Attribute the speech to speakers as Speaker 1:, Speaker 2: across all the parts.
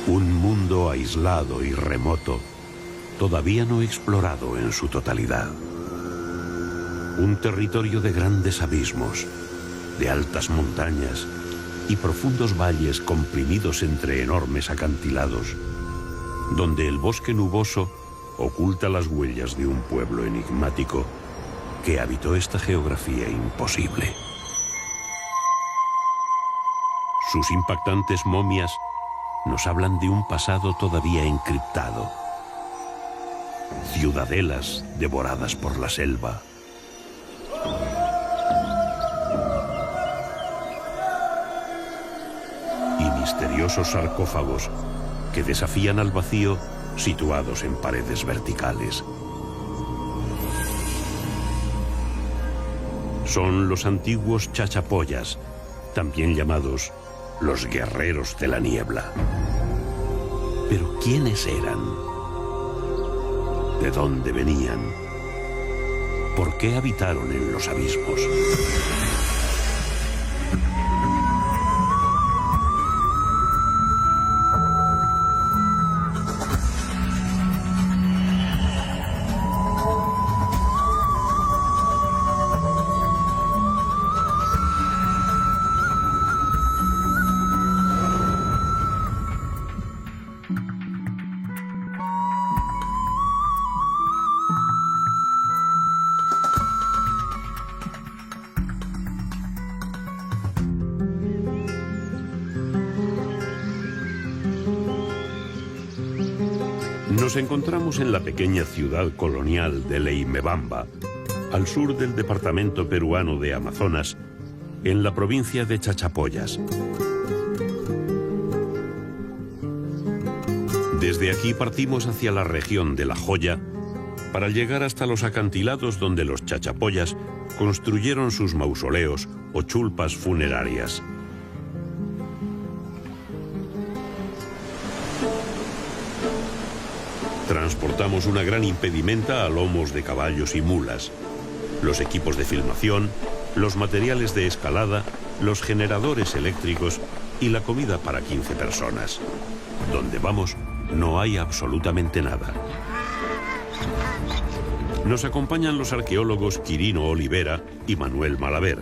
Speaker 1: Un mundo aislado y remoto, todavía no explorado en su totalidad. Un territorio de grandes abismos, de altas montañas y profundos valles comprimidos entre enormes acantilados, donde el bosque nuboso oculta las huellas de un pueblo enigmático que habitó esta geografía imposible. Sus impactantes momias nos hablan de un pasado todavía encriptado. Ciudadelas devoradas por la selva. Y misteriosos sarcófagos que desafían al vacío situados en paredes verticales. Son los antiguos chachapoyas, también llamados los guerreros de la niebla. Pero ¿quiénes eran? ¿De dónde venían? ¿Por qué habitaron en los abismos? Nos encontramos en la pequeña ciudad colonial de Leimebamba, al sur del departamento peruano de Amazonas, en la provincia de Chachapoyas. Desde aquí partimos hacia la región de La Joya para llegar hasta los acantilados donde los chachapoyas construyeron sus mausoleos o chulpas funerarias. Transportamos una gran impedimenta a lomos de caballos y mulas, los equipos de filmación, los materiales de escalada, los generadores eléctricos y la comida para 15 personas. Donde vamos no hay absolutamente nada. Nos acompañan los arqueólogos Quirino Olivera y Manuel Malaver.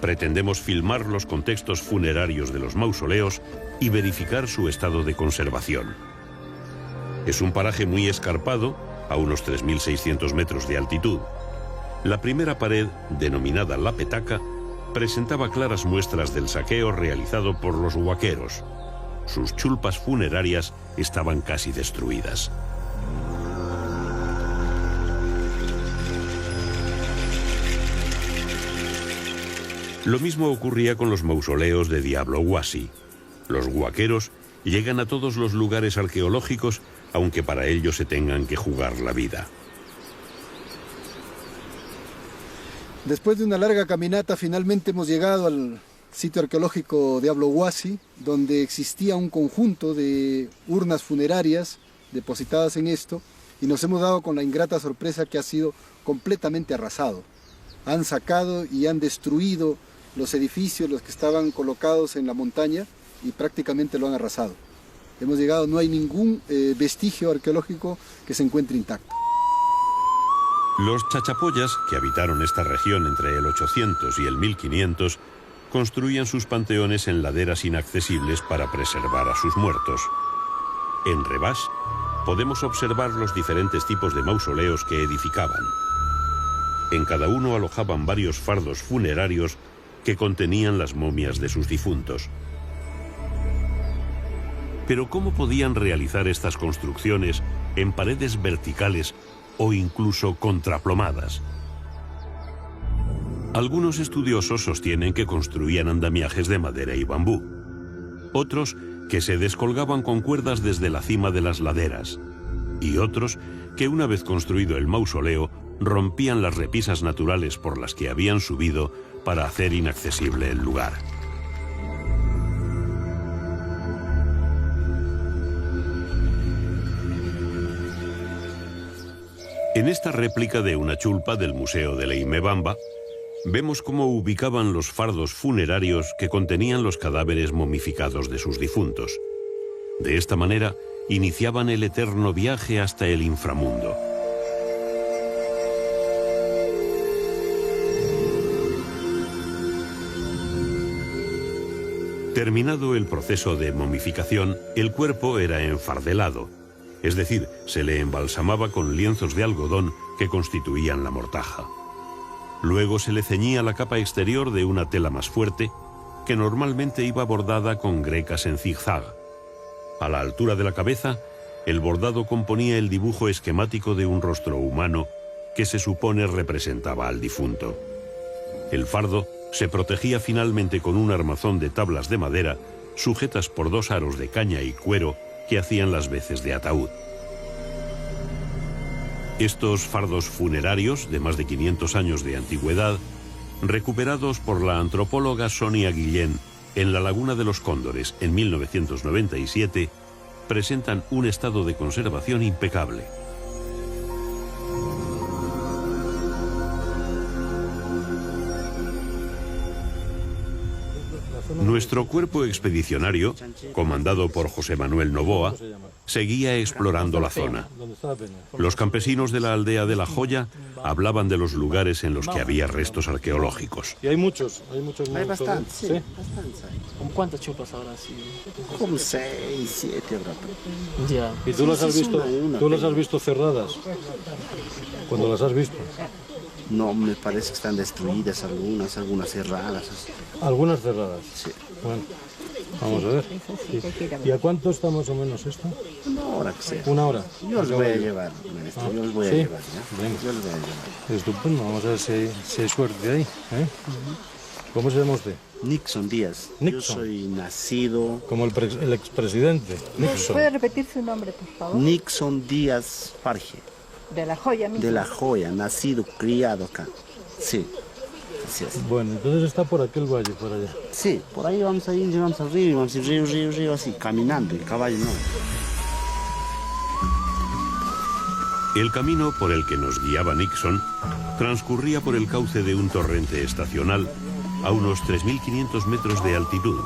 Speaker 1: Pretendemos filmar los contextos funerarios de los mausoleos y verificar su estado de conservación. Es un paraje muy escarpado, a unos 3.600 metros de altitud. La primera pared, denominada La Petaca, presentaba claras muestras del saqueo realizado por los huaqueros. Sus chulpas funerarias estaban casi destruidas. Lo mismo ocurría con los mausoleos de Diablo Huasi. Los huaqueros llegan a todos los lugares arqueológicos, aunque para ello se tengan que jugar la vida.
Speaker 2: Después de una larga caminata, finalmente hemos llegado al sitio arqueológico Diablo Huasi, donde existía un conjunto de urnas funerarias depositadas en esto, y nos hemos dado con la ingrata sorpresa que ha sido completamente arrasado. Han sacado y han destruido los edificios, los que estaban colocados en la montaña, y prácticamente lo han arrasado. Hemos llegado, no hay ningún vestigio arqueológico que se encuentre intacto.
Speaker 1: Los chachapoyas, que habitaron esta región entre el 800 y el 1500, construían sus panteones en laderas inaccesibles para preservar a sus muertos. En Rebás podemos observar los diferentes tipos de mausoleos que edificaban. En cada uno alojaban varios fardos funerarios que contenían las momias de sus difuntos. Pero ¿cómo podían realizar estas construcciones en paredes verticales o incluso contraplomadas? Algunos estudiosos sostienen que construían andamiajes de madera y bambú. Otros que se descolgaban con cuerdas desde la cima de las laderas. Y otros que una vez construido el mausoleo rompían las repisas naturales por las que habían subido para hacer inaccesible el lugar. En esta réplica de una chulpa del Museo de Leimebamba, vemos cómo ubicaban los fardos funerarios que contenían los cadáveres momificados de sus difuntos. De esta manera, iniciaban el eterno viaje hasta el inframundo. Terminado el proceso de momificación, el cuerpo era enfardelado, es decir, se le embalsamaba con lienzos de algodón que constituían la mortaja. Luego se le ceñía la capa exterior de una tela más fuerte, que normalmente iba bordada con grecas en zigzag. A la altura de la cabeza, el bordado componía el dibujo esquemático de un rostro humano que se supone representaba al difunto. El fardo se protegía finalmente con un armazón de tablas de madera sujetas por 2 aros de caña y cuero que hacían las veces de ataúd. Estos fardos funerarios, de más de 500 años de antigüedad, recuperados por la antropóloga Sonia Guillén en la Laguna de los Cóndores en 1997, presentan un estado de conservación impecable. Nuestro cuerpo expedicionario, comandado por José Manuel Novoa, seguía explorando la zona. Los campesinos de la aldea de La Joya hablaban de los lugares en los que había restos arqueológicos.
Speaker 3: Y hay muchos.
Speaker 4: Hay bastantes, sí,
Speaker 3: ¿Sí?
Speaker 4: bastantes hay.
Speaker 5: ¿Con cuántas chupas ahora sí?
Speaker 4: Como 6, 7 habrá.
Speaker 5: Ya.
Speaker 3: ¿Y tú las has
Speaker 4: Sí,
Speaker 3: visto?
Speaker 4: una,
Speaker 3: ¿Tú las has visto cerradas? Cuando las has visto.
Speaker 4: No, me parece que están destruidas algunas cerradas.
Speaker 3: Algunas cerradas.
Speaker 4: Sí.
Speaker 3: Bueno, vamos a ver. ¿Y a cuánto está más o menos esto?
Speaker 4: Una hora que sea.
Speaker 3: Una hora.
Speaker 4: Yo los voy a llevar, maestro. Yo los voy a
Speaker 3: ¿sí?
Speaker 4: llevar, ¿ya?
Speaker 3: Venga.
Speaker 4: Yo los voy a llevar.
Speaker 3: Estupendo, vamos a ver si hay suerte ahí. ¿Eh? ¿Cómo se llama usted?
Speaker 4: Nixon Díaz.
Speaker 3: Nixon.
Speaker 4: Yo soy nacido
Speaker 3: Como el expresidente. Nixon.
Speaker 6: ¿Puede repetir su nombre, por favor?
Speaker 4: Nixon Díaz Farge,
Speaker 6: De La Joya mismo.
Speaker 4: de La Joya, nacido, criado acá. Sí, así es.
Speaker 3: Bueno, entonces está por aquel valle, por allá.
Speaker 4: Sí, por ahí vamos a ir, llegamos al río, vamos a ir río, así, caminando, el caballo no.
Speaker 1: El camino por el que nos guiaba Nixon transcurría por el cauce de un torrente estacional a unos 3.500 metros de altitud.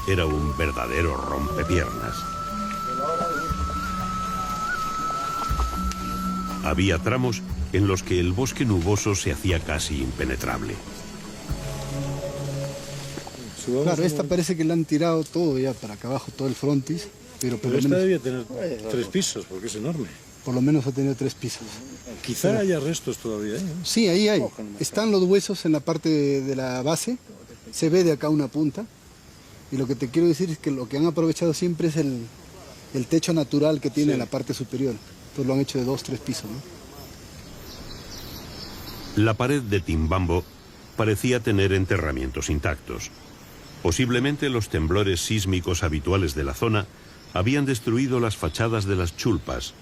Speaker 1: Era un verdadero rompepiernas. Había tramos en los que el bosque nuboso se hacía casi impenetrable.
Speaker 2: Claro, esta parece que la han tirado todo ya para acá abajo, todo el frontis, pero por
Speaker 3: Pero
Speaker 2: lo
Speaker 3: esta
Speaker 2: menos,
Speaker 3: debía tener 3 pisos, porque es enorme.
Speaker 2: por lo menos ha tenido 3 pisos.
Speaker 3: Quizá haya restos todavía ahí, ¿eh?
Speaker 2: Sí, ahí hay. Están los huesos en la parte de la base, se ve de acá una punta, y lo que te quiero decir es que lo que han aprovechado siempre es el techo natural que tiene
Speaker 3: Sí.
Speaker 2: la parte superior. Entonces lo han hecho de 2, 3 pisos, ¿no?
Speaker 1: La pared de Timbambo parecía tener enterramientos intactos. Posiblemente los temblores sísmicos habituales de la zona habían destruido las fachadas de las chulpas,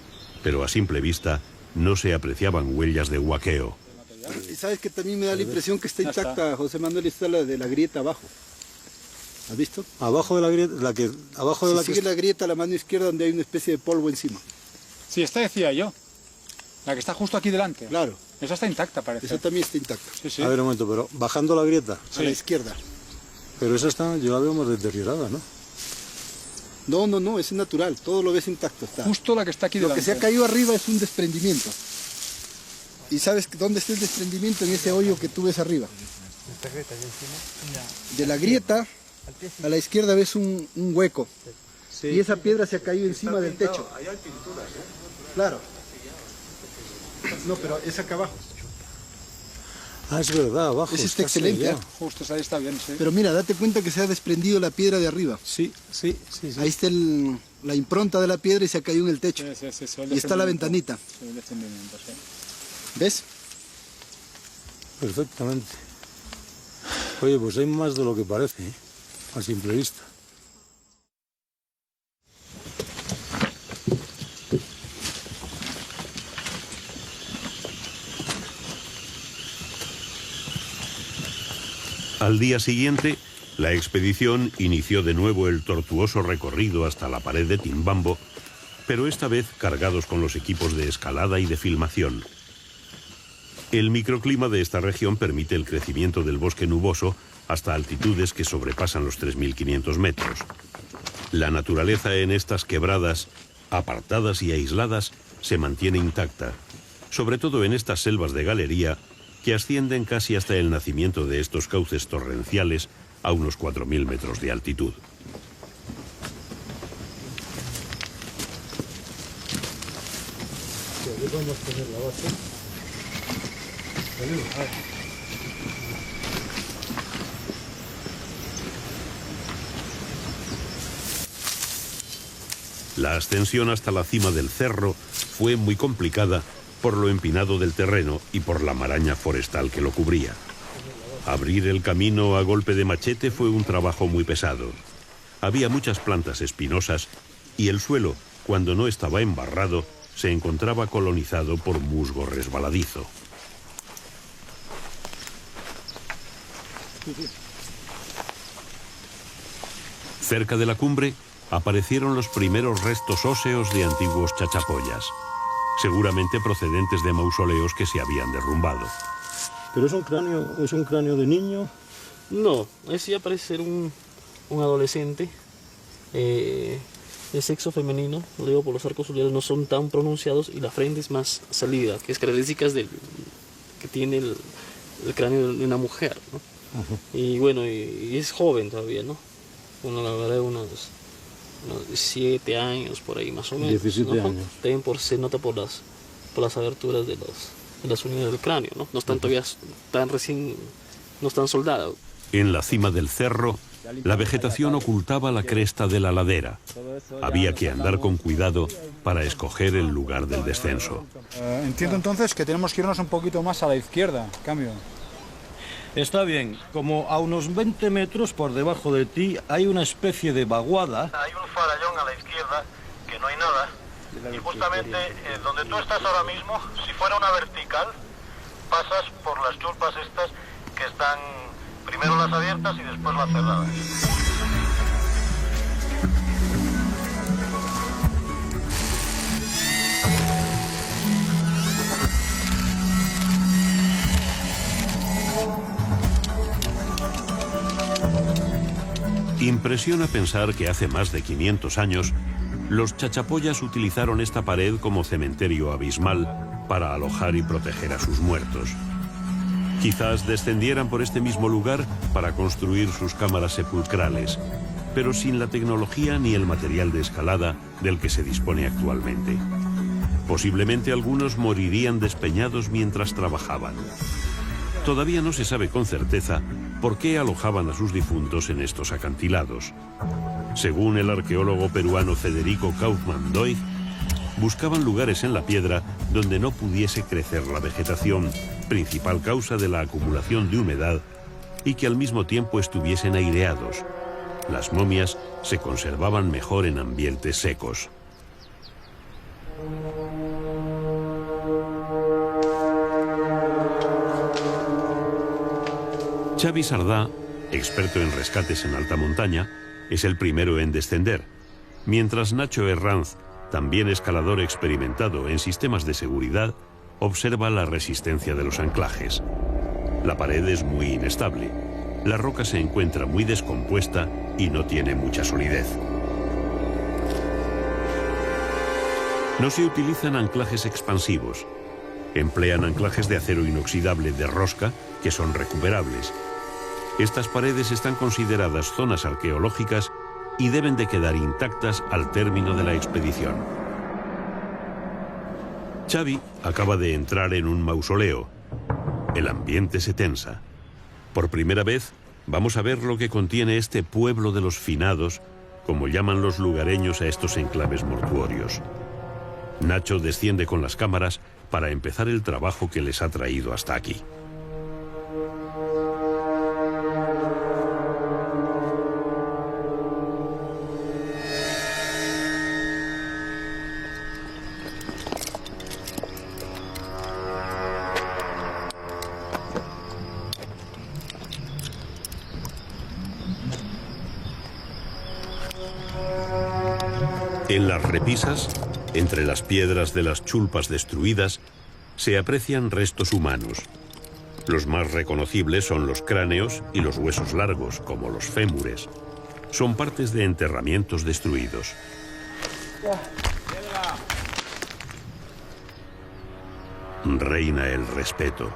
Speaker 1: pero a simple vista no se apreciaban huellas de huaqueo.
Speaker 2: Y sabes que también me da la impresión que está intacta, José Manuel, está la de la grieta abajo. ¿Has visto?
Speaker 3: Abajo de la grieta, abajo de
Speaker 2: Si
Speaker 3: la
Speaker 2: sigue la grieta a la mano izquierda donde hay una especie de polvo encima.
Speaker 7: Sí, esta decía yo. La que está justo aquí delante.
Speaker 2: Claro,
Speaker 7: Esa está intacta, parece.
Speaker 2: esa también está intacta.
Speaker 7: Sí, sí.
Speaker 3: A ver un momento, pero bajando la grieta.
Speaker 2: A la izquierda.
Speaker 3: Pero esa está, yo la veo más deteriorada, ¿no?
Speaker 2: No, es natural, todo lo ves intacto. Está.
Speaker 7: Justo la que está aquí
Speaker 2: Lo
Speaker 7: delante.
Speaker 2: que se ha caído arriba es un desprendimiento. ¿Y sabes dónde está el desprendimiento? En ese hoyo que tú ves arriba. De la grieta a la izquierda ves un hueco. Y esa piedra se ha caído encima del techo.
Speaker 3: Ahí hay pinturas, ¿eh?
Speaker 2: Claro. No, pero es acá abajo.
Speaker 3: Ah, es verdad, abajo.
Speaker 2: Ese está
Speaker 3: casi
Speaker 2: excelente,
Speaker 3: allá.
Speaker 2: ¿eh?
Speaker 7: Justo esa ahí está bien, sí.
Speaker 2: Pero mira, date cuenta que se ha desprendido la piedra de arriba.
Speaker 3: Sí.
Speaker 2: Ahí está la impronta de la piedra y se ha caído en el techo.
Speaker 7: Sí, el
Speaker 2: Y está la
Speaker 7: descendimiento.
Speaker 2: ventanita.
Speaker 7: Sí, el descendimiento, sí.
Speaker 2: ¿Ves?
Speaker 3: Perfectamente. Oye, pues hay más de lo que parece, ¿eh? A simple vista.
Speaker 1: Al día siguiente, la expedición inició de nuevo el tortuoso recorrido hasta la pared de Timbambo, pero esta vez cargados con los equipos de escalada y de filmación. El microclima de esta región permite el crecimiento del bosque nuboso hasta altitudes que sobrepasan los 3.500 metros. La naturaleza en estas quebradas, apartadas y aisladas, se mantiene intacta, sobre todo en estas selvas de galería que ascienden casi hasta el nacimiento de estos cauces torrenciales a unos 4.000 metros de altitud. La ascensión hasta la cima del cerro fue muy complicada por lo empinado del terreno y por la maraña forestal que lo cubría. Abrir el camino a golpe de machete fue un trabajo muy pesado. Había muchas plantas espinosas y el suelo, cuando no estaba embarrado, se encontraba colonizado por musgo resbaladizo. Cerca de la cumbre aparecieron los primeros restos óseos de antiguos chachapoyas, seguramente procedentes de mausoleos que se habían derrumbado.
Speaker 3: ¿Pero es un cráneo de niño?
Speaker 5: No, ese ya parece ser un adolescente de sexo femenino. Lo digo por los arcos ciliares no son tan pronunciados y la frente es más salida, que es característica que tiene el cráneo de una mujer, ¿no? Y bueno, y es joven todavía, ¿no? Bueno, la verdad, unos 17 años por ahí más o menos.
Speaker 3: 17
Speaker 5: ¿no?
Speaker 3: años.
Speaker 5: También se nota por las aberturas de las unidades del cráneo, ¿no? No están todavía no están soldados.
Speaker 1: En la cima del cerro, la vegetación ocultaba la cresta de la ladera. Había que andar con cuidado para escoger el lugar del descenso.
Speaker 7: Entiendo entonces que tenemos que irnos un poquito más a la izquierda, cambio.
Speaker 8: Está bien, como a unos 20 metros por debajo de ti hay una especie de vaguada.
Speaker 9: Hay un farallón a la izquierda, que no hay nada, y justamente donde tú estás ahora mismo, si fuera una vertical, pasas por las chulpas estas que están primero las abiertas y después las cerradas.
Speaker 1: Impresiona pensar que hace más de 500 años, los chachapoyas utilizaron esta pared como cementerio abismal para alojar y proteger a sus muertos. Quizás descendieran por este mismo lugar para construir sus cámaras sepulcrales, pero sin la tecnología ni el material de escalada del que se dispone actualmente. Posiblemente algunos morirían despeñados mientras trabajaban. Todavía no se sabe con certeza por qué alojaban a sus difuntos en estos acantilados. Según el arqueólogo peruano Federico Kaufmann-Doig, buscaban lugares en la piedra donde no pudiese crecer la vegetación, principal causa de la acumulación de humedad, y que al mismo tiempo estuviesen aireados. Las momias se conservaban mejor en ambientes secos. Xavi Sardá, experto en rescates en alta montaña, es el primero en descender, mientras Nacho Herranz, también escalador experimentado en sistemas de seguridad, observa la resistencia de los anclajes. La pared es muy inestable, la roca se encuentra muy descompuesta y no tiene mucha solidez. No se utilizan anclajes expansivos. Emplean anclajes de acero inoxidable de rosca que son recuperables. Estas paredes están consideradas zonas arqueológicas y deben de quedar intactas al término de la expedición. Xavi acaba de entrar en un mausoleo. El ambiente se tensa. Por primera vez vamos a ver lo que contiene este pueblo de los finados, como llaman los lugareños a estos enclaves mortuorios. Nacho desciende con las cámaras para empezar el trabajo que les ha traído hasta aquí. En las repisas, entre las piedras de las chulpas destruidas, se aprecian restos humanos. Los más reconocibles son los cráneos y los huesos largos, como los fémures. Son partes de enterramientos destruidos. Reina el respeto.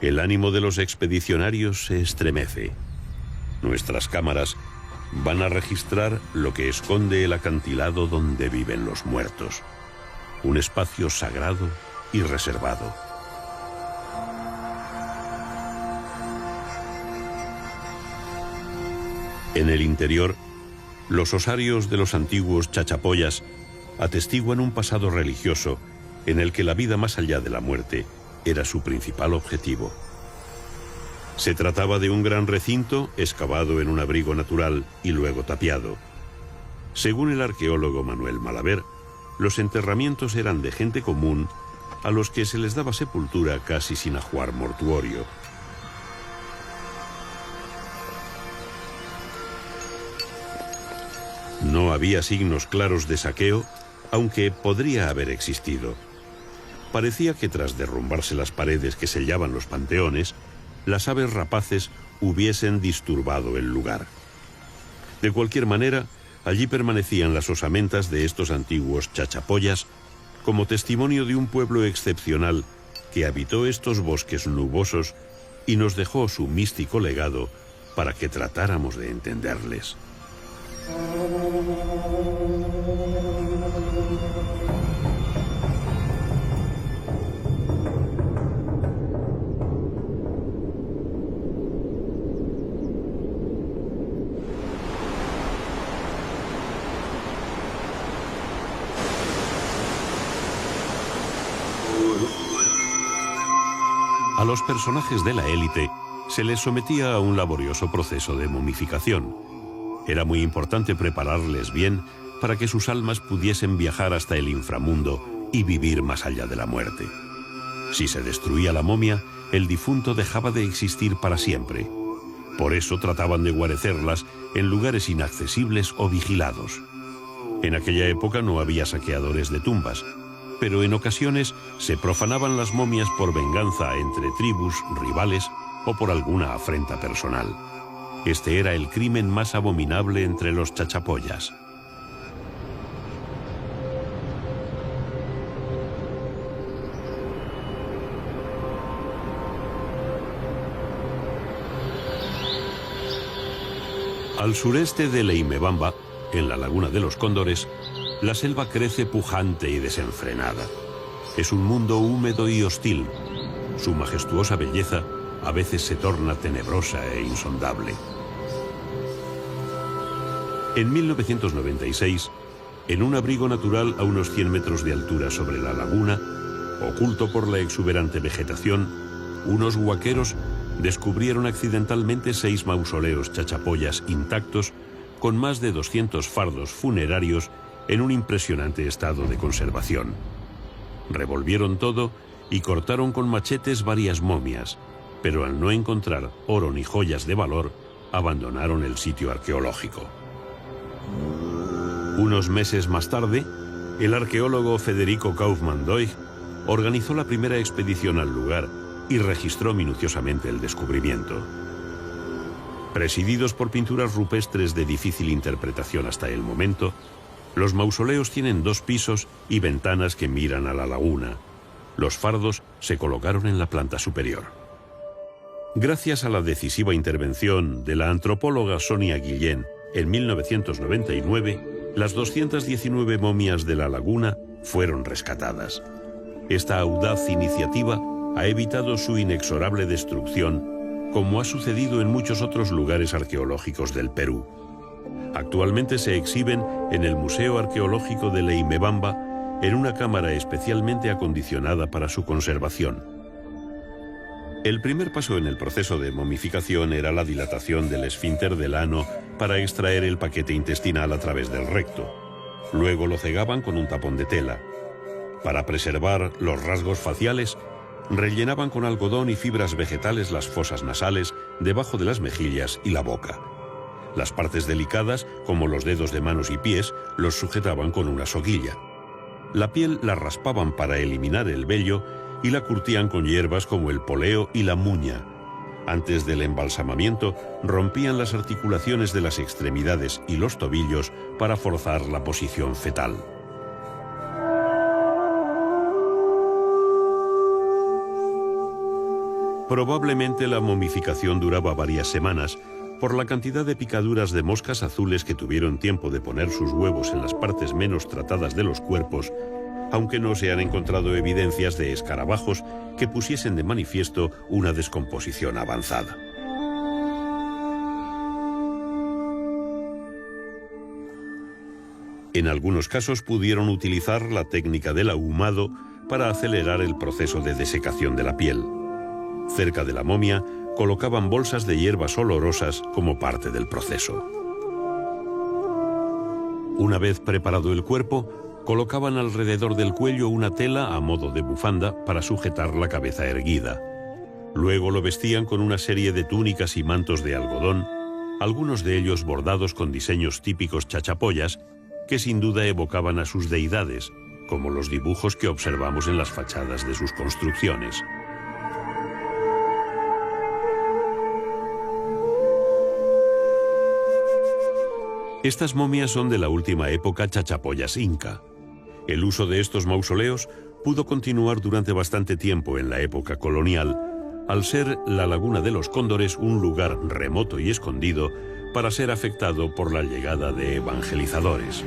Speaker 1: El ánimo de los expedicionarios se estremece. Nuestras cámaras van a registrar lo que esconde el acantilado donde viven los muertos. Un espacio sagrado y reservado. En el interior, los osarios de los antiguos chachapoyas atestiguan un pasado religioso en el que la vida más allá de la muerte era su principal objetivo. Se trataba de un gran recinto excavado en un abrigo natural y luego tapiado. Según el arqueólogo Manuel Malaver, los enterramientos eran de gente común a los que se les daba sepultura casi sin ajuar mortuorio. No había signos claros de saqueo, aunque podría haber existido. Parecía que tras derrumbarse las paredes que sellaban los panteones, las aves rapaces hubiesen disturbado el lugar. De cualquier manera, allí permanecían las osamentas de estos antiguos chachapoyas como testimonio de un pueblo excepcional que habitó estos bosques nubosos y nos dejó su místico legado para que tratáramos de entenderles. A los personajes de la élite se les sometía a un laborioso proceso de momificación. Era muy importante prepararles bien para que sus almas pudiesen viajar hasta el inframundo y vivir más allá de la muerte. Si se destruía la momia, el difunto dejaba de existir para siempre. Por eso trataban de guarecerlas en lugares inaccesibles o vigilados. En aquella época no había saqueadores de tumbas, pero en ocasiones se profanaban las momias por venganza entre tribus, rivales o por alguna afrenta personal. Este era el crimen más abominable entre los chachapoyas. Al sureste de Leimebamba, en la laguna de los Cóndores, la selva crece pujante y desenfrenada. Es un mundo húmedo y hostil. Su majestuosa belleza a veces se torna tenebrosa e insondable. En 1996, en un abrigo natural a unos 100 metros de altura sobre la laguna, oculto por la exuberante vegetación, unos huaqueros descubrieron accidentalmente 6 mausoleos chachapoyas intactos con más de 200 fardos funerarios en un impresionante estado de conservación. Revolvieron todo y cortaron con machetes varias momias, pero al no encontrar oro ni joyas de valor, abandonaron el sitio arqueológico. Unos meses más tarde, el arqueólogo Federico Kaufmann-Doig organizó la primera expedición al lugar y registró minuciosamente el descubrimiento. Presididos por pinturas rupestres de difícil interpretación hasta el momento, los mausoleos tienen 2 pisos y ventanas que miran a la laguna. Los fardos se colocaron en la planta superior. Gracias a la decisiva intervención de la antropóloga Sonia Guillén en 1999, las 219 momias de la laguna fueron rescatadas. Esta audaz iniciativa ha evitado su inexorable destrucción, como ha sucedido en muchos otros lugares arqueológicos del Perú. Actualmente se exhiben en el Museo Arqueológico de Leimebamba en una cámara especialmente acondicionada para su conservación. El primer paso en el proceso de momificación era la dilatación del esfínter del ano para extraer el paquete intestinal a través del recto. Luego lo cegaban con un tapón de tela. Para preservar los rasgos faciales, rellenaban con algodón y fibras vegetales las fosas nasales debajo de las mejillas y la boca. Las partes delicadas, como los dedos de manos y pies, los sujetaban con una soguilla. La piel la raspaban para eliminar el vello y la curtían con hierbas como el poleo y la muña. Antes del embalsamamiento, rompían las articulaciones de las extremidades y los tobillos para forzar la posición fetal. Probablemente la momificación duraba varias semanas por la cantidad de picaduras de moscas azules que tuvieron tiempo de poner sus huevos en las partes menos tratadas de los cuerpos, aunque no se han encontrado evidencias de escarabajos que pusiesen de manifiesto una descomposición avanzada. En algunos casos pudieron utilizar la técnica del ahumado para acelerar el proceso de desecación de la piel. Cerca de la momia colocaban bolsas de hierbas olorosas como parte del proceso. Una vez preparado el cuerpo, colocaban alrededor del cuello una tela a modo de bufanda para sujetar la cabeza erguida. Luego lo vestían con una serie de túnicas y mantos de algodón, algunos de ellos bordados con diseños típicos chachapoyas, que sin duda evocaban a sus deidades, como los dibujos que observamos en las fachadas de sus construcciones. Estas momias son de la última época chachapoyas inca. El uso de estos mausoleos pudo continuar durante bastante tiempo en la época colonial, al ser la Laguna de los Cóndores un lugar remoto y escondido para ser afectado por la llegada de evangelizadores.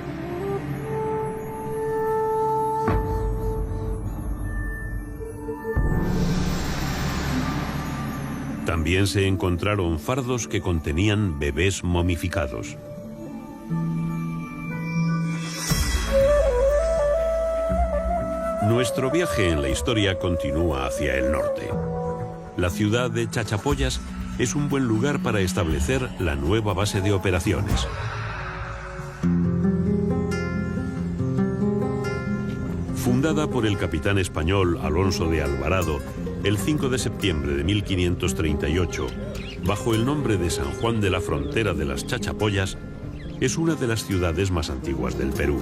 Speaker 1: También se encontraron fardos que contenían bebés momificados. Nuestro viaje en la historia continúa hacia el norte. La ciudad de Chachapoyas es un buen lugar para establecer la nueva base de operaciones. Fundada por el capitán español Alonso de Alvarado el 5 de septiembre de 1538, bajo el nombre de San Juan de la Frontera de las Chachapoyas, es una de las ciudades más antiguas del Perú.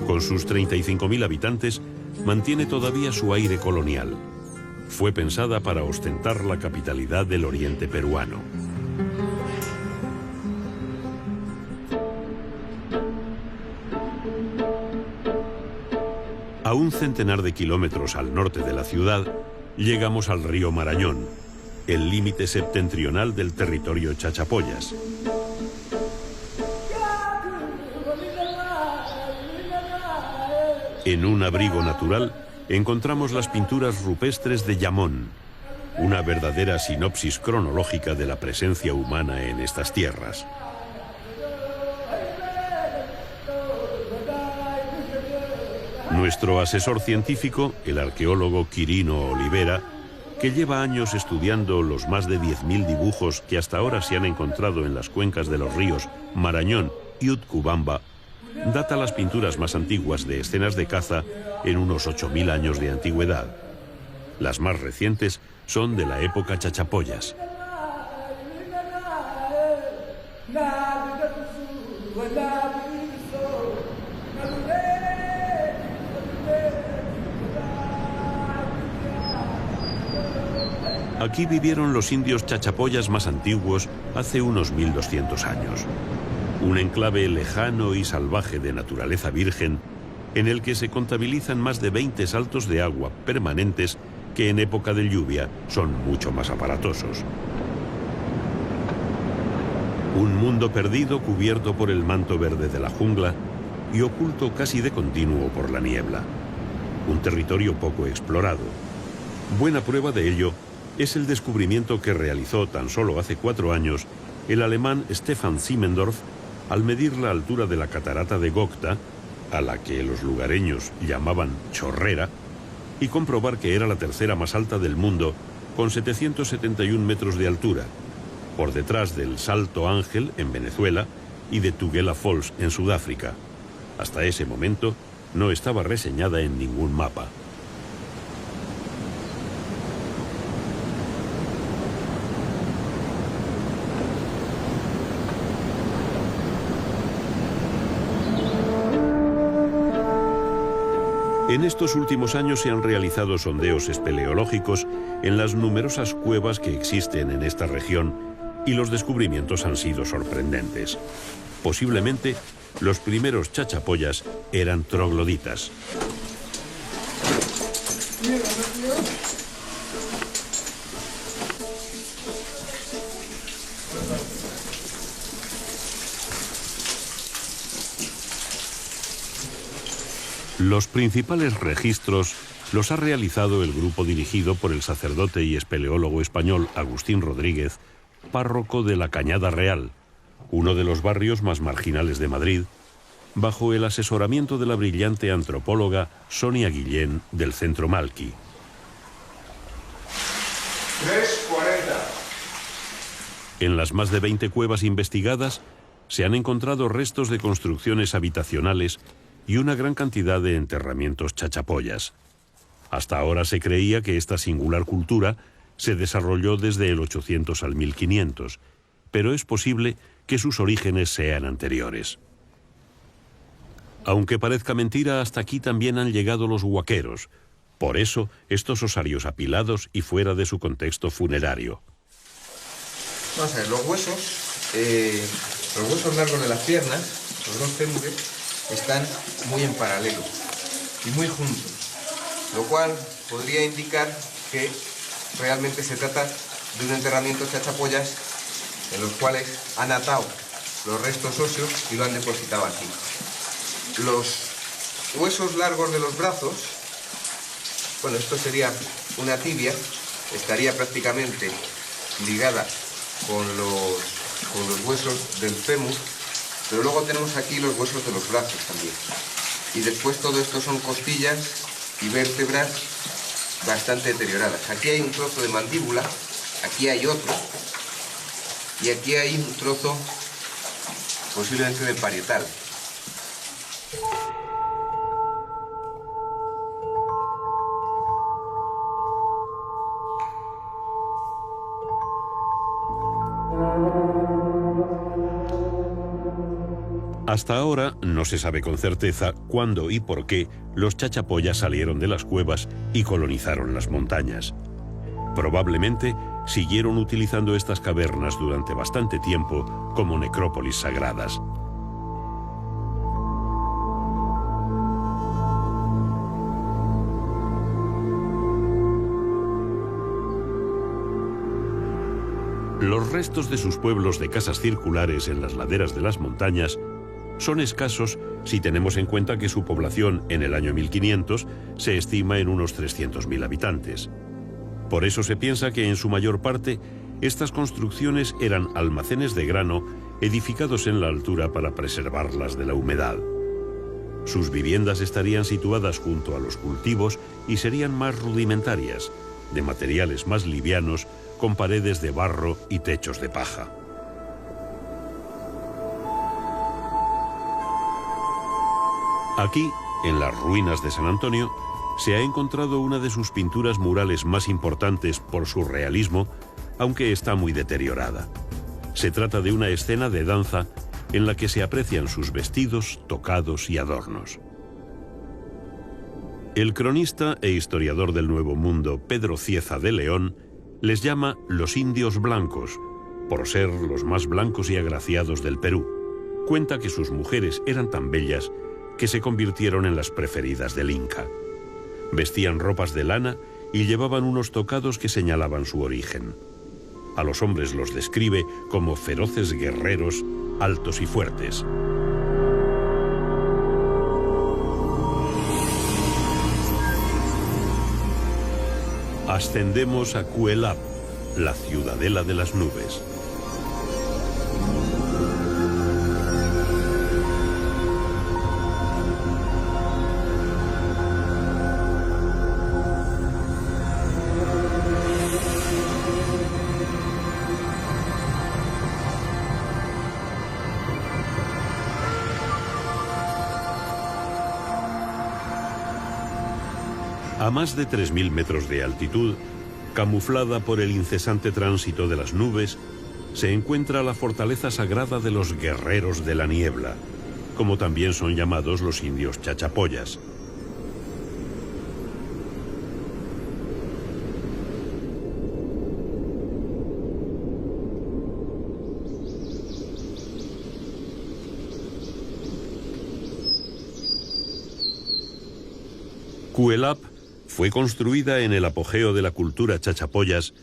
Speaker 1: Con sus 35.000 habitantes, mantiene todavía su aire colonial. Fue pensada para ostentar la capitalidad del oriente peruano. A un centenar de kilómetros al norte de la ciudad, llegamos al río Marañón, el límite septentrional del territorio Chachapoyas. En un abrigo natural encontramos las pinturas rupestres de Yamón, una verdadera sinopsis cronológica de la presencia humana en estas tierras. Nuestro asesor científico, el arqueólogo Quirino Olivera, que lleva años estudiando los más de 10.000 dibujos que hasta ahora se han encontrado en las cuencas de los ríos Marañón y Utcubamba, data las pinturas más antiguas de escenas de caza en unos 8.000 años de antigüedad. Las más recientes son de la época Chachapoyas. Aquí vivieron los indios chachapoyas más antiguos hace unos 1200 años. Un enclave lejano y salvaje de naturaleza virgen, en el que se contabilizan más de 20 saltos de agua permanentes que en época de lluvia son mucho más aparatosos. Un mundo perdido cubierto por el manto verde de la jungla y oculto casi de continuo por la niebla. Un territorio poco explorado. Buena prueba de ello es el descubrimiento que realizó tan solo hace 4 años el alemán Stefan Simmendorf al medir la altura de la catarata de Gocta, a la que los lugareños llamaban Chorrera, y comprobar que era la tercera más alta del mundo, con 771 metros de altura, por detrás del Salto Ángel en Venezuela y de Tugela Falls en Sudáfrica. Hasta ese momento no estaba reseñada en ningún mapa. En estos últimos años se han realizado sondeos espeleológicos en las numerosas cuevas que existen en esta región y los descubrimientos han sido sorprendentes. Posiblemente, los primeros chachapoyas eran trogloditas. Los principales registros los ha realizado el grupo dirigido por el sacerdote y espeleólogo español Agustín Rodríguez, párroco de la Cañada Real, uno de los barrios más marginales de Madrid, bajo el asesoramiento de la brillante antropóloga Sonia Guillén del Centro Malqui.
Speaker 10: 340.
Speaker 1: En las más de 20 cuevas investigadas se han encontrado restos de construcciones habitacionales y una gran cantidad de enterramientos chachapoyas. Hasta ahora se creía que esta singular cultura se desarrolló desde el 800 al 1500, pero es posible que sus orígenes sean anteriores. Aunque parezca mentira, hasta aquí también han llegado los huaqueros. Por eso, estos osarios apilados y fuera de su contexto funerario.
Speaker 10: Vamos a ver, los huesos largos de las piernas, los dos fémures, están muy en paralelo y muy juntos, lo cual podría indicar que realmente se trata de un enterramiento chachapoyas en los cuales han atado los restos óseos y lo han depositado aquí. Los huesos largos de los brazos, bueno, esto sería una tibia, estaría prácticamente ligada con los huesos del fémur, pero luego tenemos aquí los huesos de los brazos también. Y después todo esto son costillas y vértebras bastante deterioradas. Aquí hay un trozo de mandíbula, aquí hay otro, y aquí hay un trozo posiblemente de parietal.
Speaker 1: Hasta ahora no se sabe con certeza cuándo y por qué los chachapoyas salieron de las cuevas y colonizaron las montañas. Probablemente siguieron utilizando estas cavernas durante bastante tiempo como necrópolis sagradas. Los restos de sus pueblos de casas circulares en las laderas de las montañas son escasos si tenemos en cuenta que su población en el año 1500 se estima en unos 300.000 habitantes. Por eso se piensa que en su mayor parte estas construcciones eran almacenes de grano edificados en la altura para preservarlas de la humedad. Sus viviendas estarían situadas junto a los cultivos y serían más rudimentarias, de materiales más livianos, con paredes de barro y techos de paja. Aquí, en las ruinas de San Antonio, se ha encontrado una de sus pinturas murales más importantes por su realismo, aunque está muy deteriorada. Se trata de una escena de danza en la que se aprecian sus vestidos, tocados y adornos. El cronista e historiador del Nuevo Mundo, Pedro Cieza de León, les llama los indios blancos, por ser los más blancos y agraciados del Perú. Cuenta que sus mujeres eran tan bellas que se convirtieron en las preferidas del Inca. Vestían ropas de lana y llevaban unos tocados que señalaban su origen. A los hombres los describe como feroces guerreros, altos y fuertes. Ascendemos a Cuelap, la ciudadela de las nubes. A más de 3.000 metros de altitud, camuflada por el incesante tránsito de las nubes, se encuentra la fortaleza sagrada de los guerreros de la niebla, como también son llamados los indios chachapoyas. Cuelap fue construida en el apogeo de la cultura chachapoyas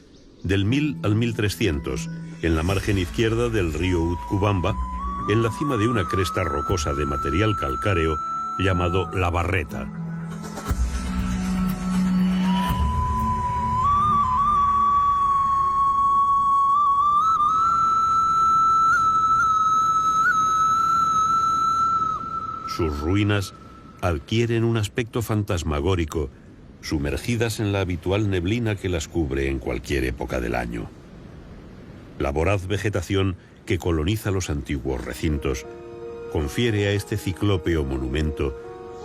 Speaker 1: del 1000 al 1300, en la margen izquierda del río Utcubamba, en la cima de una cresta rocosa de material calcáreo llamado La Barreta. Sus ruinas adquieren un aspecto fantasmagórico, sumergidas en la habitual neblina que las cubre en cualquier época del año. La voraz vegetación que coloniza los antiguos recintos confiere a este ciclópeo monumento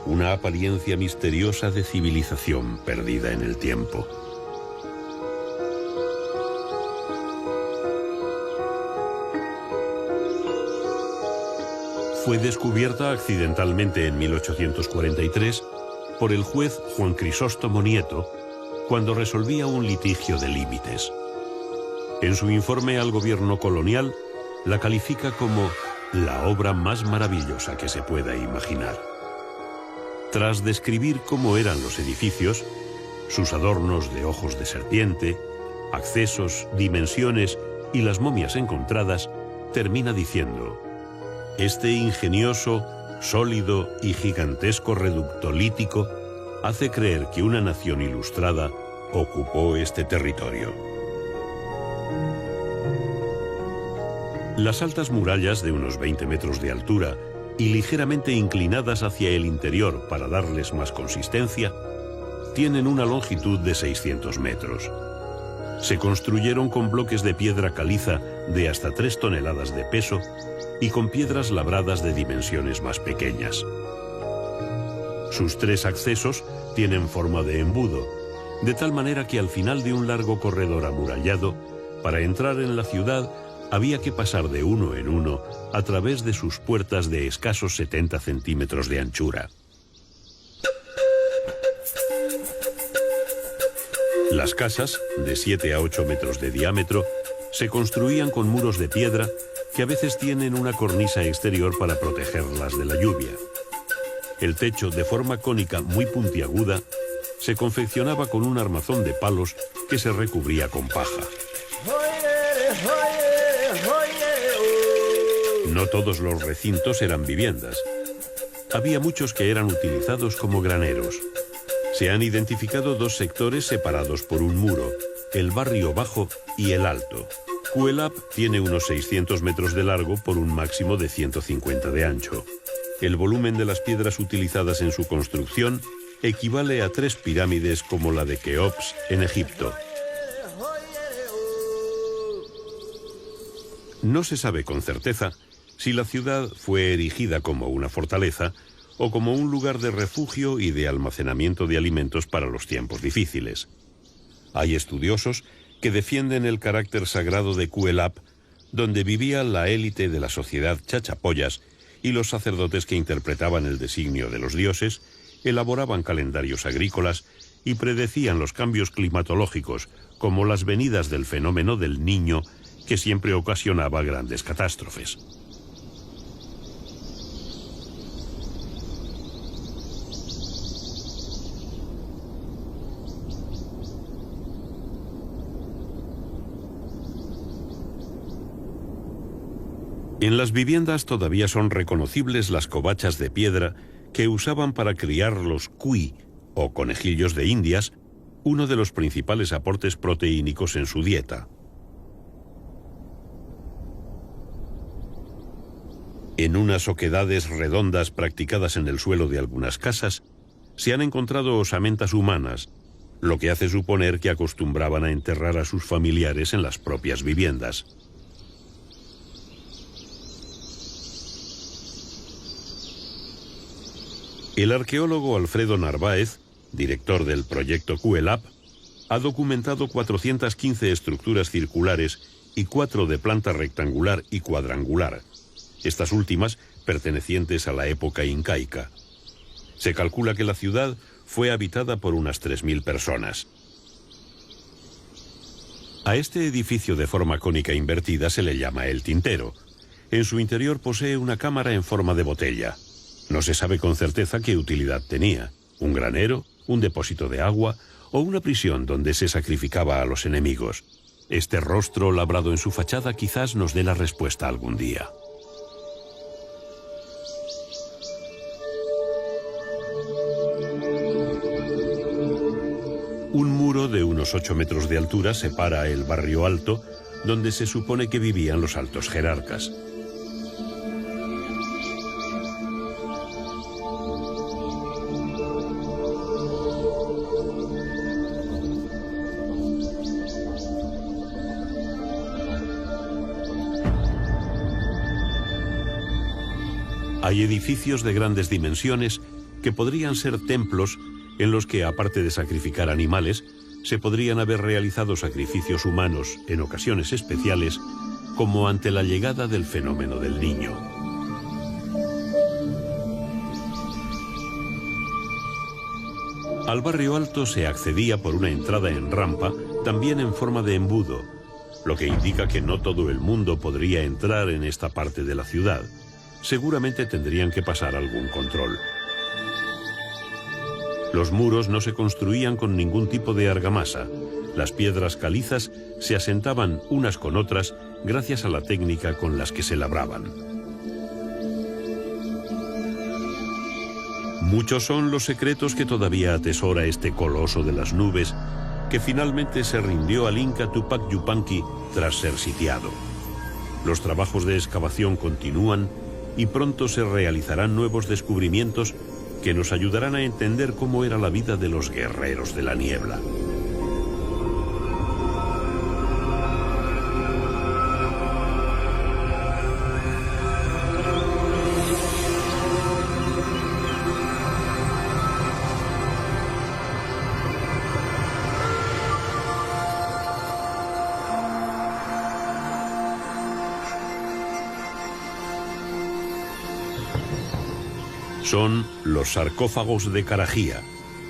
Speaker 1: una apariencia misteriosa de civilización perdida en el tiempo. Fue descubierta accidentalmente en 1843 por el juez Juan Crisóstomo Nieto cuando resolvía un litigio de límites. En su informe al gobierno colonial, la califica como la obra más maravillosa que se pueda imaginar. Tras describir cómo eran los edificios, sus adornos de ojos de serpiente, accesos, dimensiones y las momias encontradas, termina diciendo: este ingenioso, sólido y gigantesco reducto lítico hace creer que una nación ilustrada ocupó este territorio. Las altas murallas de unos 20 metros de altura y ligeramente inclinadas hacia el interior para darles más consistencia, tienen una longitud de 600 metros. Se construyeron con bloques de piedra caliza de hasta 3 toneladas de peso y con piedras labradas de dimensiones más pequeñas. Sus 3 accesos tienen forma de embudo, de tal manera que al final de un largo corredor amurallado, para entrar en la ciudad había que pasar de uno en uno a través de sus puertas de escasos 70 centímetros de anchura. Las casas, de 7 a 8 metros de diámetro, se construían con muros de piedra que a veces tienen una cornisa exterior para protegerlas de la lluvia. El techo, de forma cónica muy puntiaguda, se confeccionaba con un armazón de palos que se recubría con paja. No todos los recintos eran viviendas. Había muchos que eran utilizados como graneros. Se han identificado 2 sectores separados por un muro, el barrio bajo y el alto. Cuelap tiene unos 600 metros de largo por un máximo de 150 de ancho. El volumen de las piedras utilizadas en su construcción equivale a 3 pirámides como la de Keops en Egipto. No se sabe con certeza si la ciudad fue erigida como una fortaleza o como un lugar de refugio y de almacenamiento de alimentos para los tiempos difíciles. Hay estudiosos que defienden el carácter sagrado de Cuelap, donde vivía la élite de la sociedad chachapoyas y los sacerdotes que interpretaban el designio de los dioses, elaboraban calendarios agrícolas y predecían los cambios climatológicos, como las venidas del fenómeno del Niño, que siempre ocasionaba grandes catástrofes. En las viviendas todavía son reconocibles las covachas de piedra que usaban para criar los cuy, o conejillos de Indias, uno de los principales aportes proteínicos en su dieta. En unas oquedades redondas practicadas en el suelo de algunas casas, se han encontrado osamentas humanas, lo que hace suponer que acostumbraban a enterrar a sus familiares en las propias viviendas. El arqueólogo Alfredo Narváez, director del proyecto Cuelap, ha documentado 415 estructuras circulares y 4 de planta rectangular y cuadrangular, estas últimas pertenecientes a la época incaica. Se calcula que la ciudad fue habitada por unas 3.000 personas. A este edificio de forma cónica invertida se le llama el tintero. En su interior posee una cámara en forma de botella. No se sabe con certeza qué utilidad tenía, un granero, un depósito de agua o una prisión donde se sacrificaba a los enemigos. Este rostro labrado en su fachada quizás nos dé la respuesta algún día. Un muro de unos 8 metros de altura separa el barrio alto, donde se supone que vivían los altos jerarcas. Hay edificios de grandes dimensiones que podrían ser templos en los que, aparte de sacrificar animales, se podrían haber realizado sacrificios humanos en ocasiones especiales, como ante la llegada del fenómeno del Niño. Al barrio alto se accedía por una entrada en rampa, también en forma de embudo, lo que indica que no todo el mundo podría entrar en esta parte de la ciudad. Seguramente tendrían que pasar algún control. Los muros no se construían con ningún tipo de argamasa. Las piedras calizas se asentaban unas con otras gracias a la técnica con las que se labraban. Muchos son los secretos que todavía atesora este coloso de las nubes, que finalmente se rindió al Inca Tupac Yupanqui tras ser sitiado. Los trabajos de excavación continúan y pronto se realizarán nuevos descubrimientos que nos ayudarán a entender cómo era la vida de los guerreros de la niebla. Son los sarcófagos de Carajía,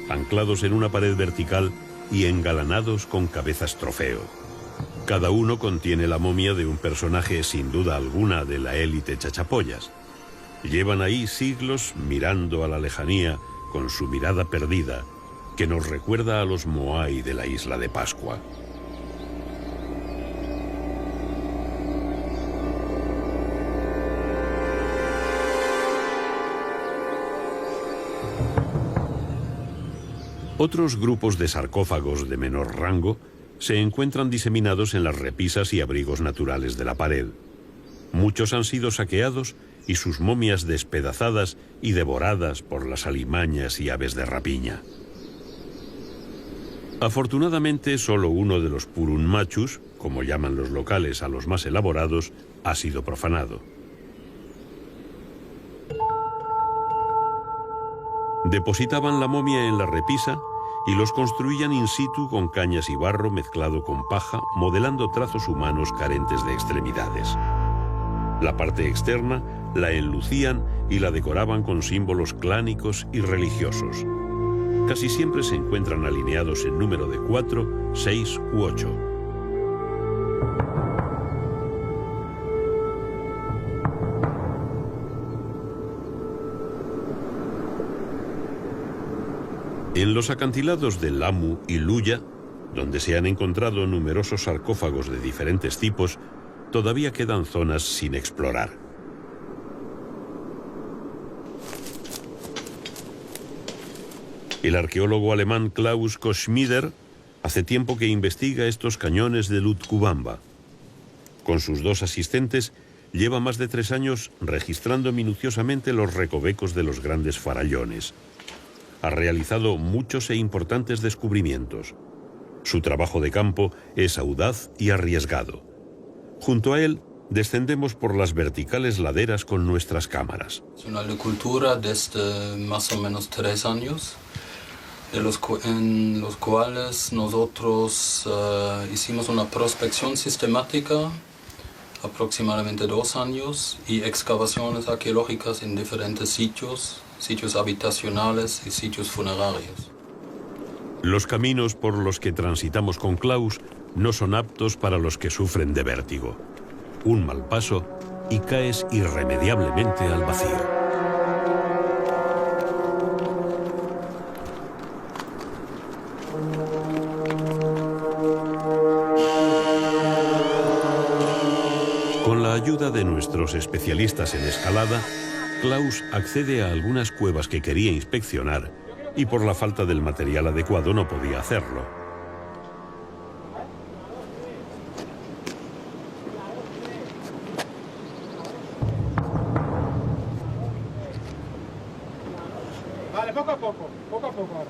Speaker 1: anclados en una pared vertical y engalanados con cabezas trofeo. Cada uno contiene la momia de un personaje sin duda alguna de la élite chachapoyas. Llevan ahí siglos mirando a la lejanía con su mirada perdida, que nos recuerda a los Moai de la isla de Pascua. Otros grupos de sarcófagos de menor rango se encuentran diseminados en las repisas y abrigos naturales de la pared. Muchos han sido saqueados y sus momias despedazadas y devoradas por las alimañas y aves de rapiña. Afortunadamente, solo uno de los purunmachus, como llaman los locales a los más elaborados, ha sido profanado. Depositaban la momia en la repisa y los construían in situ con cañas y barro mezclado con paja, modelando trazos humanos carentes de extremidades. La parte externa la enlucían y la decoraban con símbolos clánicos y religiosos. Casi siempre se encuentran alineados en número de 4, 6 u 8. En los acantilados de Lamu y Luya, donde se han encontrado numerosos sarcófagos de diferentes tipos, todavía quedan zonas sin explorar. El arqueólogo alemán Klaus Koschmider hace tiempo que investiga estos cañones de Lutcubamba. Con sus 2 asistentes, lleva más de 3 años registrando minuciosamente los recovecos de los grandes farallones. Ha realizado muchos e importantes descubrimientos. Su trabajo de campo es audaz y arriesgado. Junto a él, descendemos por las verticales laderas con nuestras cámaras.
Speaker 11: Es una agricultura desde más o menos 3 años, en los cuales nosotros hicimos una prospección sistemática, aproximadamente 2 años, y excavaciones arqueológicas en diferentes sitios habitacionales y sitios funerarios.
Speaker 1: Los caminos por los que transitamos con Klaus no son aptos para los que sufren de vértigo. Un mal paso y caes irremediablemente al vacío. ayuda de nuestros especialistas en escalada, Klaus accede a algunas cuevas que quería inspeccionar y por la falta del material adecuado no podía hacerlo.
Speaker 7: Vale, poco a poco ahora.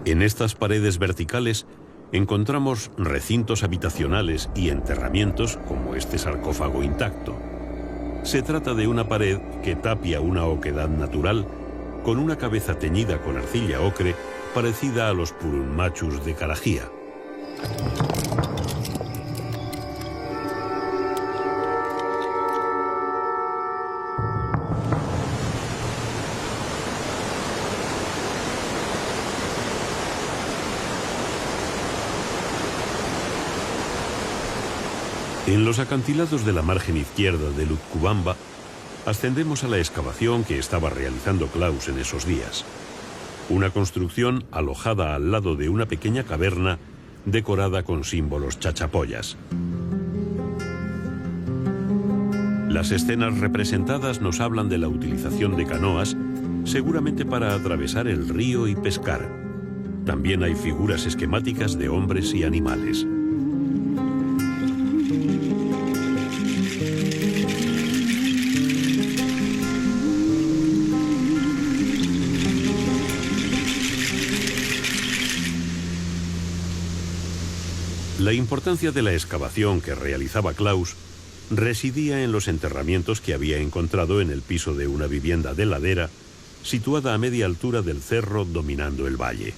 Speaker 1: En estas paredes verticales encontramos recintos habitacionales y enterramientos como este sarcófago intacto. Se trata de una pared que tapia una oquedad natural con una cabeza teñida con arcilla ocre parecida a los purunmachus de Carajía. En los acantilados de la margen izquierda del Utcubamba, ascendemos a la excavación que estaba realizando Klaus en esos días. Una construcción alojada al lado de una pequeña caverna decorada con símbolos chachapoyas. Las escenas representadas nos hablan de la utilización de canoas, seguramente para atravesar el río y pescar. También hay figuras esquemáticas de hombres y animales. La importancia de la excavación que realizaba Klaus residía en los enterramientos que había encontrado en el piso de una vivienda de ladera situada a media altura del cerro dominando el valle.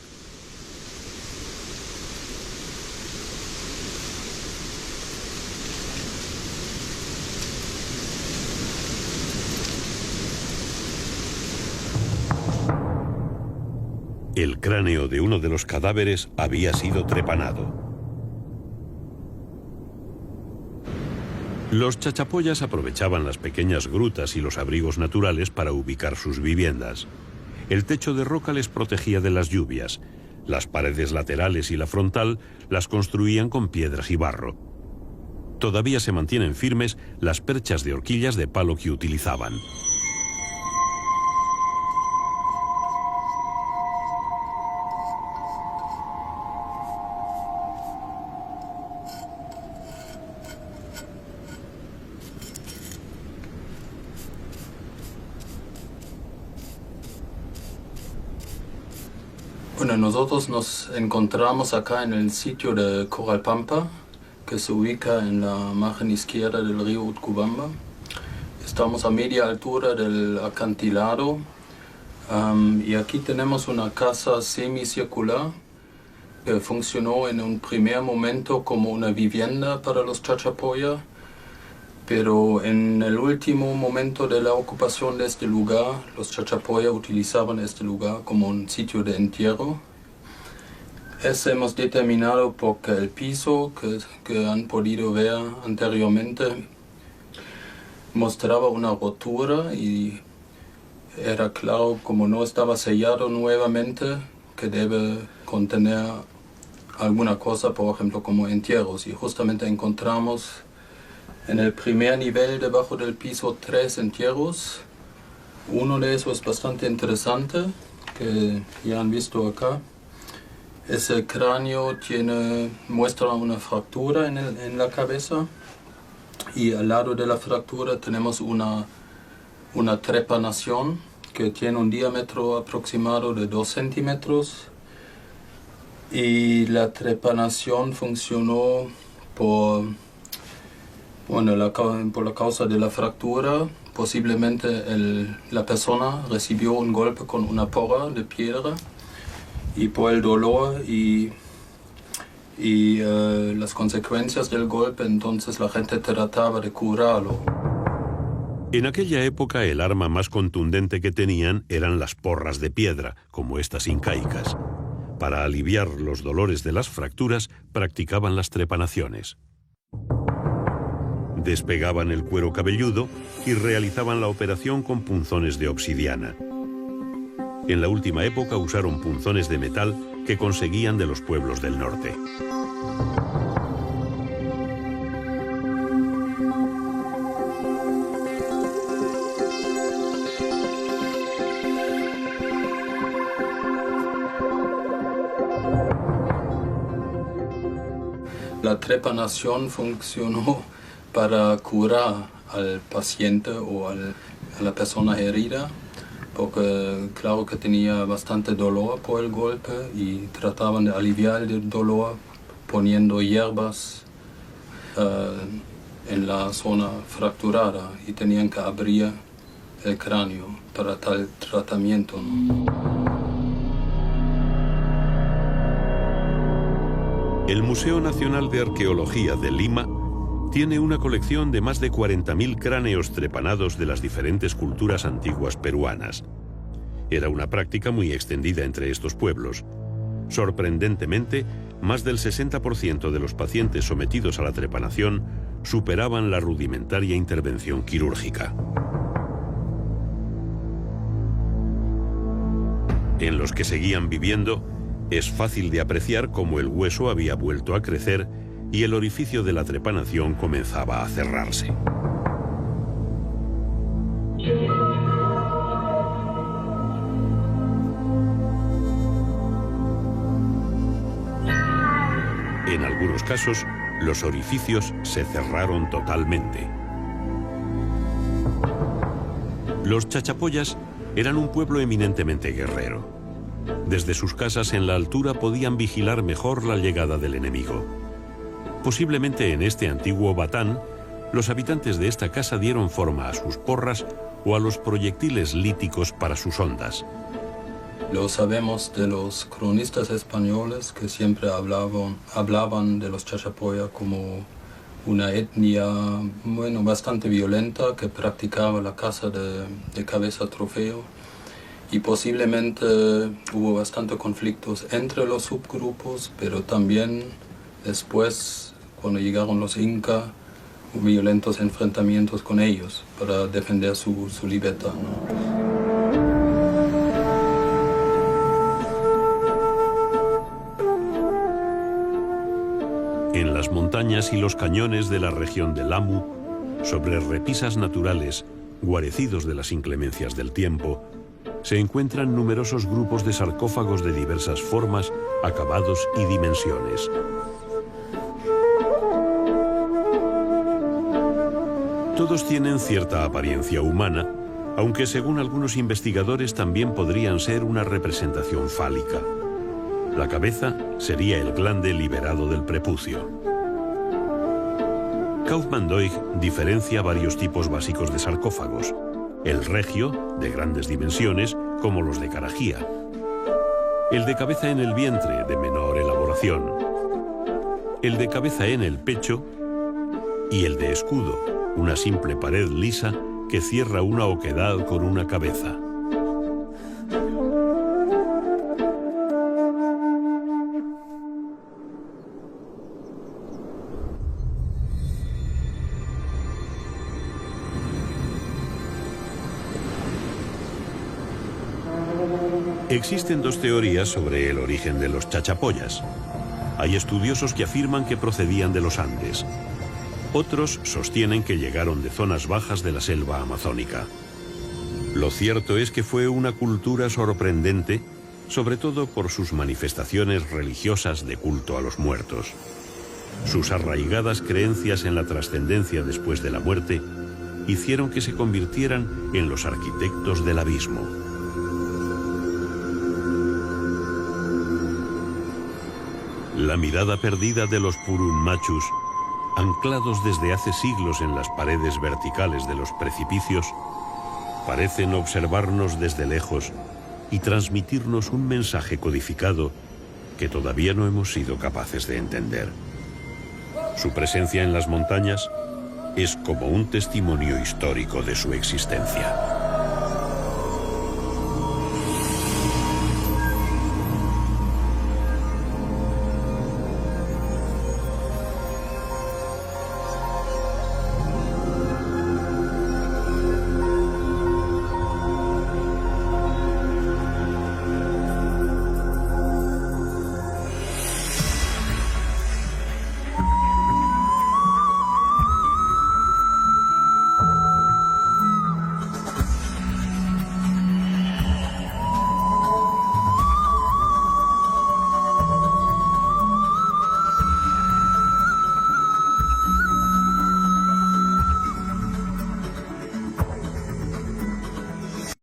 Speaker 1: El cráneo de uno de los cadáveres había sido trepanado. Los chachapoyas aprovechaban las pequeñas grutas y los abrigos naturales para ubicar sus viviendas. El techo de roca les protegía de las lluvias. Las paredes laterales y la frontal las construían con piedras y barro. Todavía se mantienen firmes las perchas de horquillas de palo que utilizaban.
Speaker 11: Bueno, nosotros nos encontramos acá en el sitio de Coralpampa, que se ubica en la margen izquierda del río Utcubamba. Estamos a media altura del acantilado y aquí tenemos una casa semicircular que funcionó en un primer momento como una vivienda para los chachapoya, pero en el último momento de la ocupación de este lugar, los chachapoya utilizaban este lugar como un sitio de entierro. Eso hemos determinado porque el piso que han podido ver anteriormente mostraba una rotura y era claro, como no estaba sellado nuevamente, que debe contener alguna cosa, por ejemplo, como entierros. Y justamente encontramos en el primer nivel, debajo del piso, 3 entierros. Uno de esos es bastante interesante, que ya han visto acá. Ese cráneo muestra una fractura en la cabeza y al lado de la fractura tenemos una trepanación que tiene un diámetro aproximado de 2 centímetros y la trepanación funcionó por la causa de la fractura. Posiblemente la persona recibió un golpe con una porra de piedra y por el dolor y las consecuencias del golpe, entonces la gente trataba de curarlo.
Speaker 1: En aquella época el arma más contundente que tenían eran las porras de piedra, como estas incaicas. Para aliviar los dolores de las fracturas, practicaban las trepanaciones. Despegaban el cuero cabelludo y realizaban la operación con punzones de obsidiana. En la última época usaron punzones de metal que conseguían de los pueblos del norte.
Speaker 11: La trepanación funcionó para curar al paciente o a la persona herida, porque claro que tenía bastante dolor por el golpe y trataban de aliviar el dolor poniendo hierbas en la zona fracturada y tenían que abrir el cráneo para tal tratamiento, ¿no?
Speaker 1: El Museo Nacional de Arqueología de Lima tiene una colección de más de 40.000 cráneos trepanados de las diferentes culturas antiguas peruanas. Era una práctica muy extendida entre estos pueblos. Sorprendentemente, más del 60% de los pacientes sometidos a la trepanación superaban la rudimentaria intervención quirúrgica. En los que seguían viviendo, es fácil de apreciar cómo el hueso había vuelto a crecer y el orificio de la trepanación comenzaba a cerrarse. En algunos casos, los orificios se cerraron totalmente. Los chachapoyas eran un pueblo eminentemente guerrero. Desde sus casas en la altura podían vigilar mejor la llegada del enemigo. Posiblemente en este antiguo Batán, los habitantes de esta casa dieron forma a sus porras o a los proyectiles líticos para sus hondas.
Speaker 11: Lo sabemos de los cronistas españoles que siempre hablaban de los chachapoya como una etnia bastante violenta que practicaba la caza de cabeza trofeo. Y posiblemente hubo bastantes conflictos entre los subgrupos, pero también después, cuando llegaron los incas, hubo violentos enfrentamientos con ellos para defender su libertad, ¿no?
Speaker 1: En las montañas y los cañones de la región de Lamu, sobre repisas naturales, guarecidos de las inclemencias del tiempo, se encuentran numerosos grupos de sarcófagos de diversas formas, acabados y dimensiones. Todos tienen cierta apariencia humana, aunque según algunos investigadores también podrían ser una representación fálica. La cabeza sería el glande liberado del prepucio. Kaufmann-Doig diferencia varios tipos básicos de sarcófagos. El regio, de grandes dimensiones, como los de Carajía. El de cabeza en el vientre, de menor elaboración. El de cabeza en el pecho. Y el de escudo, una simple pared lisa que cierra una oquedad con una cabeza. Existen dos teorías sobre el origen de los chachapoyas. Hay estudiosos que afirman que procedían de los Andes. Otros sostienen que llegaron de zonas bajas de la selva amazónica. Lo cierto es que fue una cultura sorprendente, sobre todo por sus manifestaciones religiosas de culto a los muertos. Sus arraigadas creencias en la trascendencia después de la muerte hicieron que se convirtieran en los arquitectos del abismo. La mirada perdida de los Purun-Machus, anclados desde hace siglos en las paredes verticales de los precipicios, parecen observarnos desde lejos y transmitirnos un mensaje codificado que todavía no hemos sido capaces de entender. Su presencia en las montañas es como un testimonio histórico de su existencia.